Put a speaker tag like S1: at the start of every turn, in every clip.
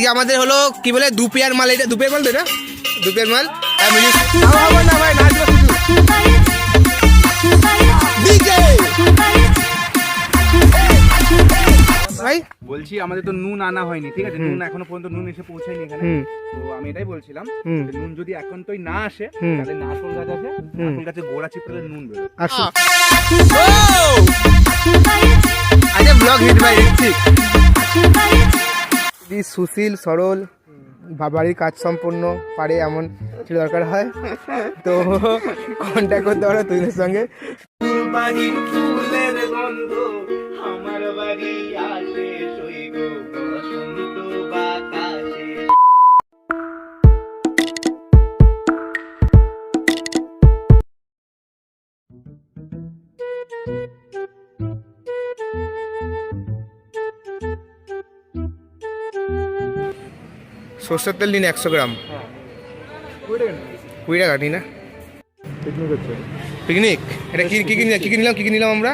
S1: আমাদের হলো কি বলে দু পেয়ার মাল, এটা দু পেয়ার মাল তো, এটা দু পেয়ার মাল। ভাই
S2: বলছি আমাদের তো নুন আনা হয়নি, ঠিক আছে, নুন এখনো পর্যন্ত নুন এসে পৌঁছায়নি এখানে। তো আমি এটাই বলছিলাম নুন যদি এখন তোই না আসে তাহলে নারকোল গাছ আছে, নারকোল গাছে গোড়া চিপড়ে নুন বেরোবে।
S1: আচ্ছা ব্লগ হিট বাই ঋত্বিক। যদি সুশীল সরল বাড়ির কাজ সম্পূর্ণ পারে এমন ছিল দরকার হয় তো কন্ট্যাক্ট করতে পারো তুহিনের সঙ্গে। ফুলের গন্ধ আমার বাড়ি আসে সইগ বসন্ত বাতাসে। সর্ষের তেল নিন 100 গ্রাম। 20 টাকা নিই না। পিকনিক এটা কি কি নিলাম আমরা?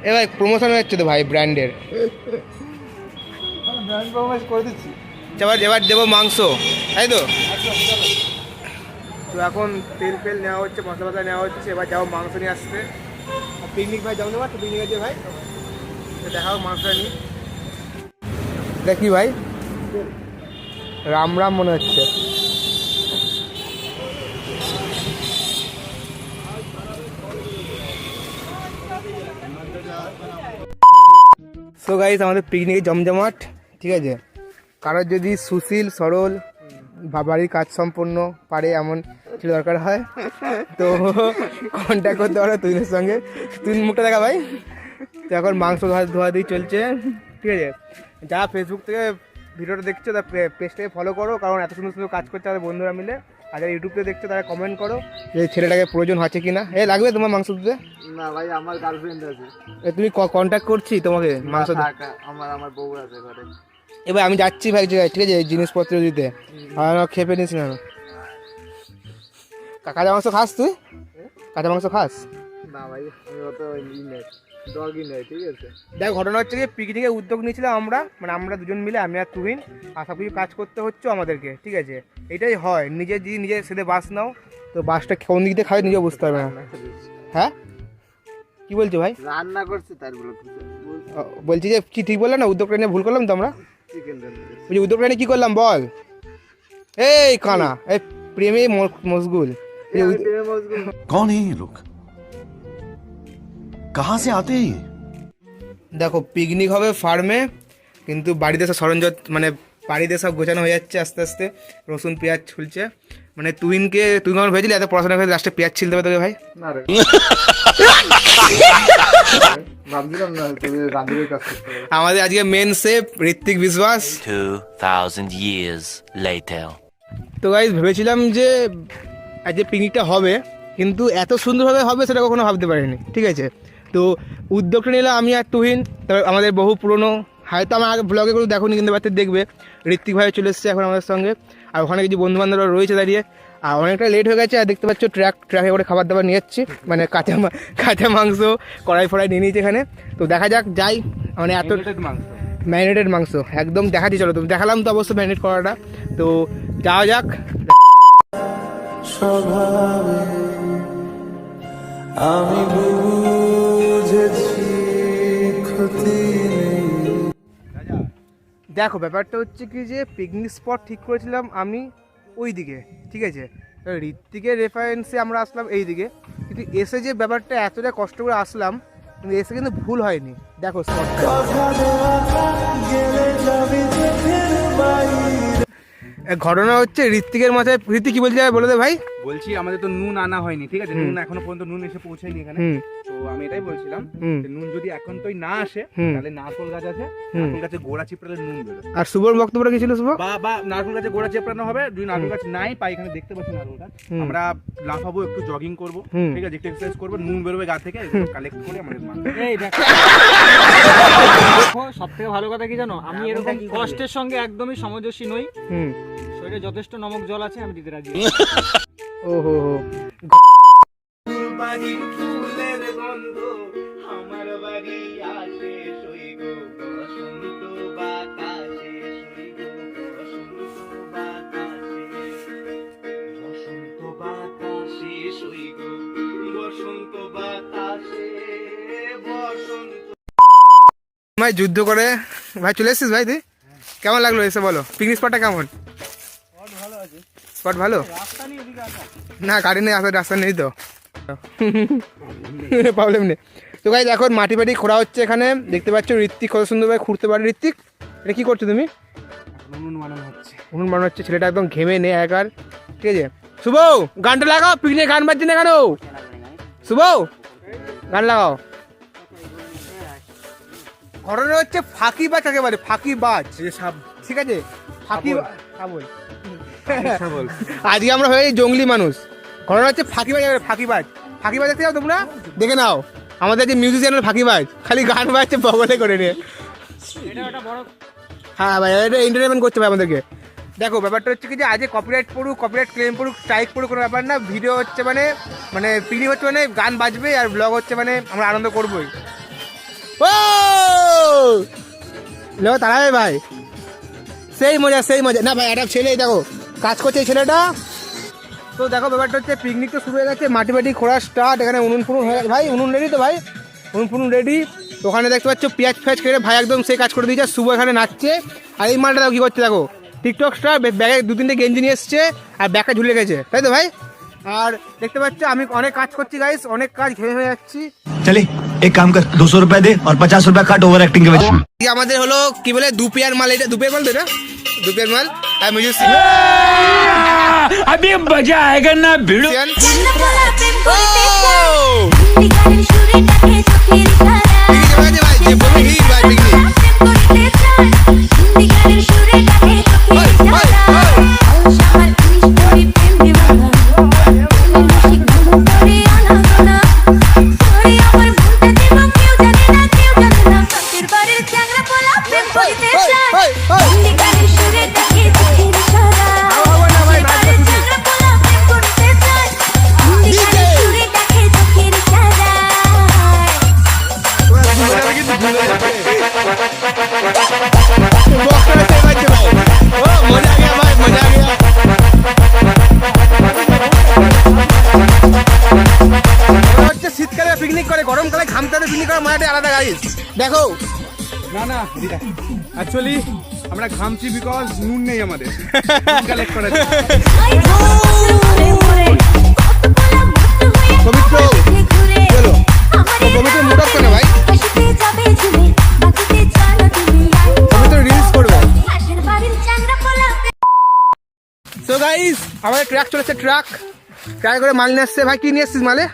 S1: এ ভাই প্রমোশন হচ্ছে তো ভাই ব্র্যান্ডের। এবার দেবো মাংস, তাই তো? তো এখন তেল ফেল নেওয়া হচ্ছে, মশলা মশলা নেওয়া হচ্ছে, এবার যাবো মাংস নিয়ে আসতে। পিকনিক ভাই যাবো না, পিকনিক আছে ভাই, দেখাও মাংসটা নিই। দেখি ভাই রাম রাম মনে হচ্ছে। সো গাইস আমাদের পিকনিকে জমজমাট, ঠিক আছে। কারোর যদি সুশীল সরল বাড়ির কাজ সম্পূর্ণ পারে এমন ছিল দরকার হয় তো কন্ট্যাক্ট করতে পারো তুহিনের সঙ্গে। তুই মুখটা দেখা ভাই। তো এখন মাংস ধোয়াধুয়ি চলছে, ঠিক আছে। যারা ফেসবুক থেকে ভিডিওটা দেখছো তারা পেজটাকে ফলো করো, কারণ এত সুন্দর সুন্দর কাজ করছে আমাদের বন্ধুরা মিলে। আর যারা ইউটিউব থেকে দেখছো তারা কমেন্ট করো যে ছেলেটাকে প্রয়োজন হচ্ছে কি না। লাগবে তোমার মাংস দিতে?
S2: না ভাই, আমার গার্লফ্রেন্ড আছে।
S1: তুমি কন্ট্যাক্ট করছি তোমাকে মাংস
S2: আমার বউ আছে ঘরে।
S1: এবার আমি যাচ্ছি ভাই জায়গায়, ঠিক আছে, জিনিসপত্র দিতে। আর খেপে নিস না। কাঁচা মাংস খাস তুই? কাঁচা মাংস খাস?
S2: না ভাই, আমি অত ডগই নেই, ঠিক আছে।
S1: দেখ ঘটনা হচ্ছে কি, পিকনিকে উদ্যোগ নিয়েছিলাম আমরা, মানে আমরা দুজন মিলে, আমি আর তুহিন। আর সব কিছু কাজ করতে হচ্ছে আমাদেরকে, ঠিক আছে। এটাই হয়, নিজে যদি নিজে সেদে বাস নাও তো বাসটা কোন দিক দিয়ে খাবে নিজেও বুঝতে পারবে না। হ্যাঁ কি বলছো ভাই?
S2: রান্না করছি তার
S1: বলছি যে কি ঠিক বললাম না? উদ্যোগটা নিয়ে ভুল করলাম তো আমরা? বলছি উদ্যোগটা নিয়ে কি করলাম বল? এই কানা, এই প্রেমে মশগুল।
S3: कौन है ये लोग? कहाँ से आते हैं ये?
S1: দেখো পিকনিক হবে ফার্মে, কিন্তু বাড়িতে সব সরঞ্জাম, মানে বাড়িতে সব গোছানো হয়ে যাচ্ছে আস্তে আস্তে। রসুন পেঁয়াজ ছুলছে, মানে তুই কেমন ভেবেছিলি এত পড়াশোনা করে লাস্টে পেঁয়াজ ছিলতে হবে তোকে ভাই?
S2: না রে, ভাবছিলাম না তুমি রাঁধুনির কাজ করতে হবে।
S1: আমাদের আজকে মেন শেফ ঋত্বিক বিশ্বাস।
S4: 2000 years later.
S1: তো গাইস ভেবেছিলাম যে আজকে পিকনিকটা হবে, কিন্তু এত সুন্দরভাবে হবে সেটা কখনো ভাবতে পারিনি, ঠিক আছে। তো উদ্যোগটা নিলাম আমি আর তুহিন। তবে আমাদের বহু পুরনো, হয়তো আমার আগে ব্লগে কোনো দেখোনি, কিন্তু বাড়িতে দেখবে, ঋত্বিক ভাই চলে এসেছে এখন আমাদের সঙ্গে। আর ওখানে কিছু বন্ধুবান্ধবরা রয়েছে দাঁড়িয়ে। আর অনেকটা লেট হয়ে গেছে, আর দেখতে পাচ্ছ ট্রাকে করে খাবার দাবার নিয়ে যাচ্ছি, মানে কাঁচা মাংস কড়াই ফড়াই নিয়ে নিয়েছি এখানে। তো দেখা যাক যাই, মানে এত ম্যারিনেটেড মাংস একদম দেখাচ্ছি। চলো, তো দেখালাম তো অবশ্যই ম্যারিনেট করাটা। তো যাওয়া যাক।
S5: স্বভাবে আমি বুঝেছি ক্ষতি নেই।
S1: দেখো ব্যাপারটা হচ্ছে কি, যে পিকনিক স্পট ঠিক করেছিলাম আমি ওই দিকে, ঠিক আছে। ঋত্বিকের রেফারেন্সে আমরা আসলাম এই দিকে, কিন্তু এসে যে ব্যাপারটা এতটা কষ্ট করে আসলাম, কিন্তু এসে কিন্তু ভুল হয়নি। দেখো স্পটটা ঘটনা হচ্ছে ঋত্বিকের মাথায়। ঋত্বিক কি বলছে বলে দে ভাই।
S2: বলছি আমাদের তো নুন আনা হয়নি, ঠিক আছে, নুন এখনো পর্যন্ত নুন এসে পৌঁছায়নি এখানে। তো আমি এটাই বলছিলাম নুন যদি এখন তোই না আসে তাহলে নারকোল গাছ আছে, নারকোল গাছে গোড়া চিপড়ে নুন বেরোবে।
S1: আর শুভর বক্তব্যটা কি ছিল? শুভ
S2: বা নারকোল গাছে গোড়া চিপড়ানো হবে। যদি নারকোল গাছ নাই পাই, এখানে দেখতে পাচ্ছি নারকোল গাছ, আমরা লাফাবো, একটু জগিং করবো, ঠিক আছে, একটু এক্সারসাইজ করবো, নুন বেরোবে গা থেকে, কালেক্ট করে আমাদের
S6: সব থেকে ভালো কথা কি জানো, আমি এরকম কষ্টের সঙ্গে একদমই সমজস্বী নই। শরীরে যথেষ্ট নমক জল আছে, আমি দিতে রাজি।
S1: ওহো
S5: ফুলের গন্ধ আমার বাড়ি আসে সইগ বসন্ত বাতাসে সইগ
S1: সময় যুদ্ধ করে ভাই চলে এসেছিস ভাই তুই? কেমন লাগলো এসে বলো, পিকনিক স্পটটা কেমন? স্পট ভালো? না গাড়ি নেই, আসার রাস্তা নেই তো, প্রবলেম নেই। তো গাইজ এখন মাটি বাটি খোঁড়া হচ্ছে এখানে, দেখতে পাচ্ছ ঋত্বিক কত সুন্দরভাবে খুঁড়তে পারে। ঋত্বিক এটা কি করছো তুমি? উনুন বানানো হচ্ছে, ছেলেটা একদম ঘেমে নেই একার, ঠিক আছে। শুভ গানটা লাগাও, পিকনিক গান বাজছে না কেন? শুভ গান লাগাও। ঘটনা হচ্ছে ফাঁকিবাজ একেবারে, ফাঁকিবাজ, ঠিক আছে, ফাঁকি বল। আজকে আমরা হয়ে জঙ্গলি মানুষ। ঘটনা হচ্ছে ফাঁকিবাজ একেবারে, ফাঁকিবাজ। ফাঁকিবাজ দেখতে যাও তোমরা, দেখে নাও আমাদের যে মিউজিক চ্যানেল ফাঁকিবাজ, খালি গান বাজছে বগলে করে নিয়ে। হ্যাঁ ভাই এটা এন্টারটেনমেন্ট করতে হবে আমাদেরকে। দেখো ব্যাপারটা হচ্ছে কি যে আজকে কপিরাইট পড়ুক, কপিরাইট ক্লেম পড়ুক, স্ট্রাইক পড়ুক, কোনো ব্যাপার না। ভিডিও হচ্ছে মানে মানে পিকনিক হচ্ছে মানে গান বাজবে আর ব্লগ হচ্ছে মানে আমরা আনন্দ করবোই। ও লো তারাই ভাই, সেই মজা সেই মজা। না ভাই একটা ছেলে দেখো কাজ করছে এই ছেলেটা। তো দেখো ব্যাপারটা হচ্ছে পিকনিক তো শুরু হয়ে গেছে, মাটি বাটি খোঁড়া স্টার্ট। এখানে উনুন ফুনুন হয়ে গেছে ভাই, উনুন রেডি তো ভাই, উনুন ফুনুন রেডি। তো ওখানে দেখতে পাচ্ছ পেঁয়াজ ফেঁয়াজ কেটে ভাই একদম সেই কাজ করে দিয়েছে। শুভ এখানে নাচছে, আর এই মালটা কি করছে দেখো, টিকটক স্টার, ব্যাগে 2-3টে গেঞ্জি নিয়ে এসছে আর ব্যাগটা ঝুলে গেছে, তাই তো ভাই? আর দেখতে পাচ্ছ আমি অনেক কাজ করছি গাইস, অনেক কাজ ঘেমে হয়ে যাচ্ছি।
S7: चले एक काम कर 200 रुपए दे और 50 रुपए काट ओवर एक्टिंग के वजह
S1: আমাদের হলো কি বলে 2 পেয়ার মাল, এটা 2 পেয়ার মাল তো এটা 2 পেয়ার মাল। আর মিউজিক
S7: अभी मजा आएगा ना भिड़ो শীতকালে পিকনিক করে, গরমকালে ঘামতে পিকনিক করার মজাটাই আলাদা গাইস। দেখো
S2: না না অ্যাকচুয়ালি আমরা ঘামছি বিকজ নুন নেই আমাদের কালেক্ট করার জন্য।
S1: পবিত্র চলো, তো পবিত্র মোটর কেন ভাই, পবিত্র রিলস করবে। সো গাইস আমাদের ট্রাক চলেছে, ট্রাক করে মাল নিয়ে আসছে। ভাই কি নিয়ে আসছিস মালে?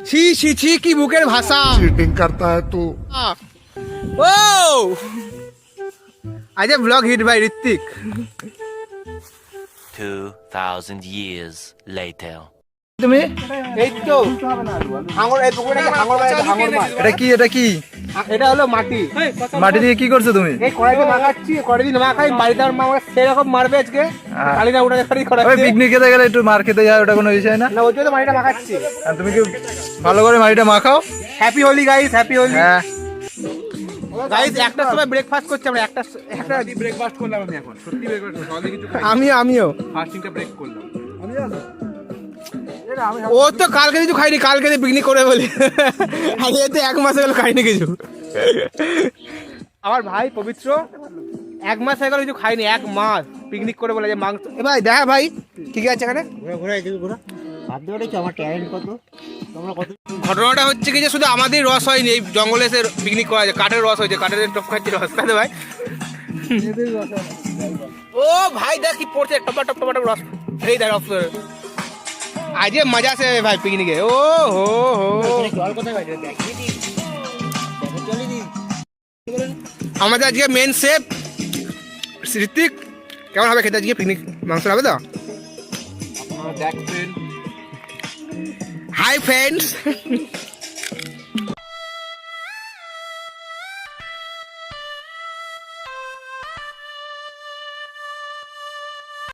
S1: ছি ছি ছি কি বুকের ভাষা।
S3: चीटिंग करता है तू।
S1: ও আজ ব্লগ হিট ভাই ঋত্বিক।
S4: 2,000 years later.
S1: তুমি এই তো হাঙর, এই পুকুরটাকে হাঙর মাছ, হাঙর মাছ।
S8: এটা কি এটা কি
S1: এটা হলো মাটি।
S8: মাটি দিয়ে কি করছো তুমি?
S1: এই কড়াইতে মাখাচ্ছি, কড়াই দিয়ে মাখাই বাড়িতে আমার মা আমাকে সেরকম মারবে আজকে, খালি না উঠাতে পারি কড়াই।
S8: ওই পিকনিক খেতে গেলে একটু মার খেতে যায়, ওটা কোনো বিষয় না।
S1: না ওই জন্য মাটিটা মাখাচ্ছি।
S8: আর তুমি কি ভালো করে মাটিটা মাখাও।
S1: Happy Holi guys, happy Holi
S8: হ্যাঁ
S1: গাইস। একটার সময় ব্রেকফাস্ট করছি আমরা, একটা
S2: ব্রেকফাস্ট করলাম আমি এখন, সত্যি ব্রেকফাস্ট করলাম, কিছু খাই।
S1: আমিও
S2: ফাস্টিংটা ব্রেক করলাম।
S1: ও তো কালকে কিছু খাইনি, কালকে পিকনিক করে বলি, আর এ তো 1 মাস হলো খাইনি কিছু। আমার ভাই পবিত্র 1 মাস হয়ে গেল কিছু খাইনি, 1 মাস পিকনিক করে বলে যে মাংস। এ ভাই দেখা ভাই ঠিক আছে এখানে ঘটনাটা হচ্ছে কি যে শুধু আমাদের রস হয়নি, এই জঙ্গলে এসে পিকনিক করা যায়, কাঠের রস হয়েছে, কাঠের টপ খাচ্ছে রস, তাই তো ভাই? ও ভাই দেখ কি পড়ছে, টপা টপ টপা টপ রস, এই দেখ রস। আজকে মজা আছে ভাই পিকনিকে। ও হো হো আমাদের আজকে মেন শেফ ঋত্বিক। কেমন হবে খেতে আজকে পিকনিক? মাংস হবে তো? Hi friends,